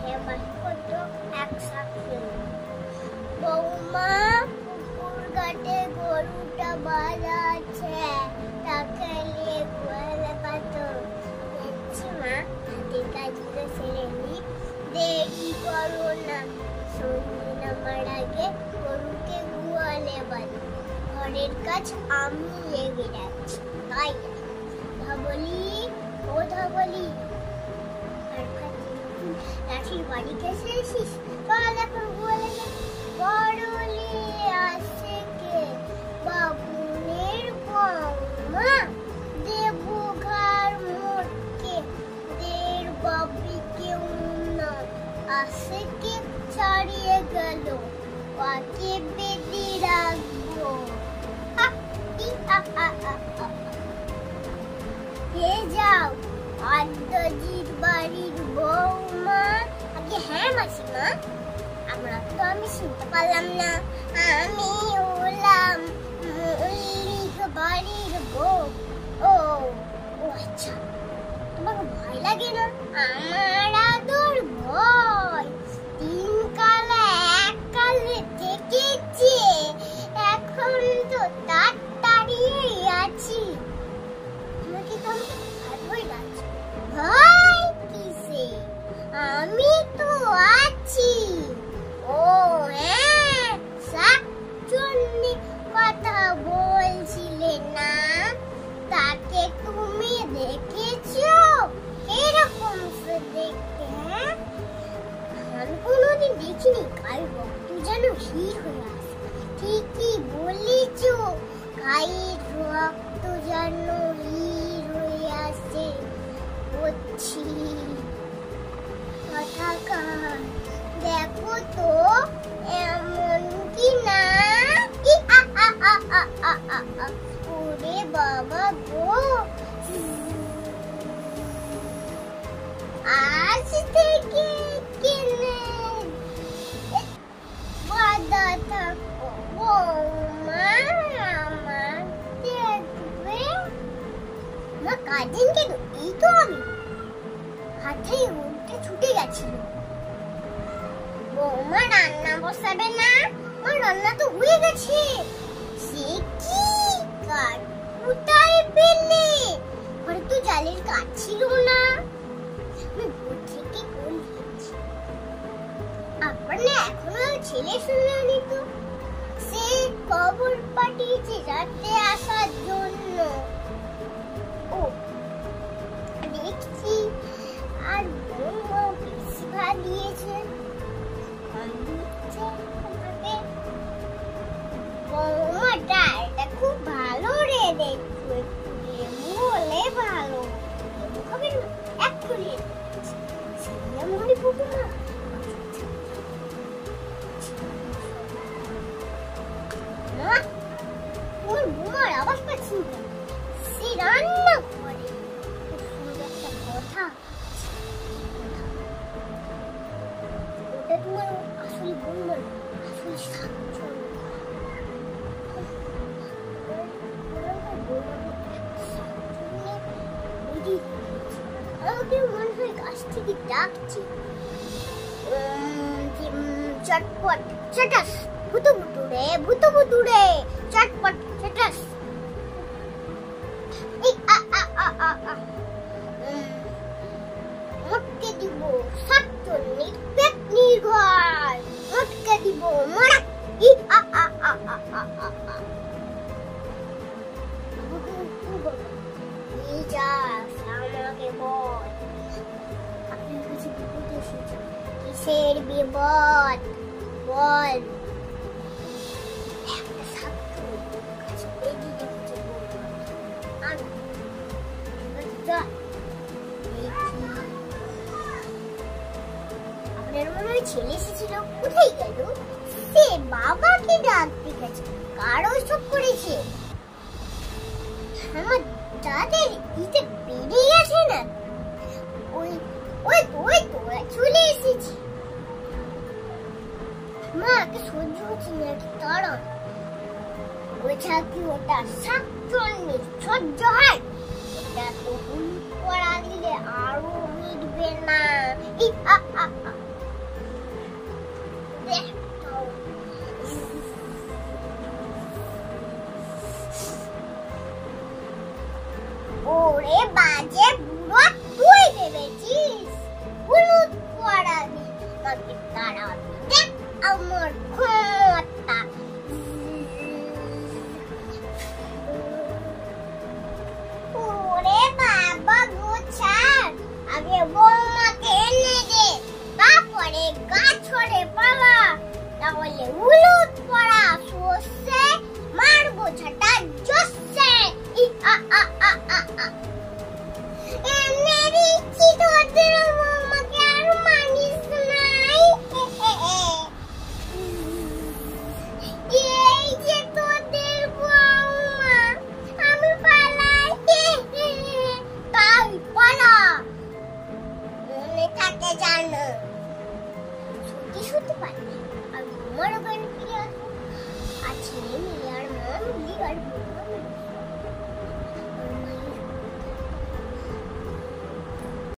সেবার করতো একসাথে। বৌমা পুকুর ঘাটে গরুটা বাঁধা আছে, তাকে নিয়ে গোয়ালে পাতো। দেখছি মা, হাতের কাজগুলো সেরে নি, দেরি করো না। সন্ধ্যে নামার আগে গরুকে গোয়ালে বাঁধো। ঘরের কাজ আমি লেগে যাচ্ছি, তাই ধবলি ও ধবলি, লাঠির বাড়ি খেয়েছে এসিস, চল এখন গোয়ালে যাই। বড়লি আসছে কে, বাবুনের বৌমা, দেবু ঘর মোটকে, দের বাবিকে উন্না, আসছে কে ছাড়িয়ে গেল, ওকে বেঁধে রাখবো। হে যাও আদ্যজির বাড়ির বৌমা। আগে হ্যাঁ মাসিমা, আমরা তো আমি শুনতে পারলাম না। আমি হলাম মল্লিক বাড়ির বউ। ও ও আচ্ছা, তোমার ভয় লাগে না? আমার আদর ভয়, তিন কালে এক কালে থেকেছে, এখন তো তার তাড়িয়ে আছি। তোমাকে তো ভয় লাগছে? ভয় কিসে, আমি তো আছি। ও হ্যাঁ, শাকচুন্নি কথা বলছিলে না, তাকে তুমি দেখেছো? এরকম সে দেখতে? হ্যাঁ, আমি কোনোদিন দেখিনি। কাল রক্ত যেন হির হয়ে আসে। ঠিকই বলেছ, গায়ের রক্ত যেন হির হয়ে আসে। বুঝছি কথাকার, দেখো তো এমন কি না। ওরে বাবা গো, আজ থেকে কিনে বাধা থাকো। বৌমা আমার দেখবে। মা কাঁদেন কেন? এই তো আমি। হাতে উঠে ছুটে গেছিল। বৌমা রান্না বসাবে না? মা রান্না তো হয়ে গেছে। সে কি কাঠ কোথায় পেলে? ঘরে তো জালের কাঠ ছিল না। আমি ভোর থেকে কোন দিয়েছি। আপনার এখনো ছেলে শুনেনি তো? সে খবর পাঠিয়েছে রাতে আসার জন্য। ও দেখছি, আর বৌমা বেশি ভাত দিয়েছে। বৌমা ডালটা খুব ভালো রে, দেখছো একটু লেবু হলে ভালো। লেবু খাবেন না? একটু লেবু মনে পড়বো না। মা, ওর বৌমার আওয়াজ পাচ্ছি না, সে রান্না করে। খুব সুন্দর একটা কথা। ওটা তোমার আসলে বৌমা, আসলে শাকচুন্নি। আমাকে মনে হয় গাছ থেকে ডাকছে, চটপট চটাস, ভুতু ভুতু রে, ভুতু ভুতু রে, চটপট চটাস। মটকে দিব শাকচুন্নির পেটনির ঘর, মটকে দিব মরা। আমাকে বল, আপনার কাছে বিপদ এসেছে। কিসের বিপদ বল? একটা শাকচুন্নির কাছে বেঁধে রেখেছে আপনার মনে হয় ছেলে এসেছিল, কোথায় গেল? সে বাবাকে ডাকতে গেছে। কারো সব করেছে? আমার দাদের দিতে বেড়ে গেছে না? ওই ওই ওই তো চলে এসেছি। মা কে সহ্য হচ্ছে না, কি কারণ? ওইটা কি ওটা শাকচুন্নি সহ্য হয়? এটা তো হুল করা দিলে আরো মিটবে না। যেতে চান না। সত্যি সত্যি পারবে। আর আমার ওখানে ফিরে আসবো। আর ছেলে মিলে আর মা মিলে আর বলবো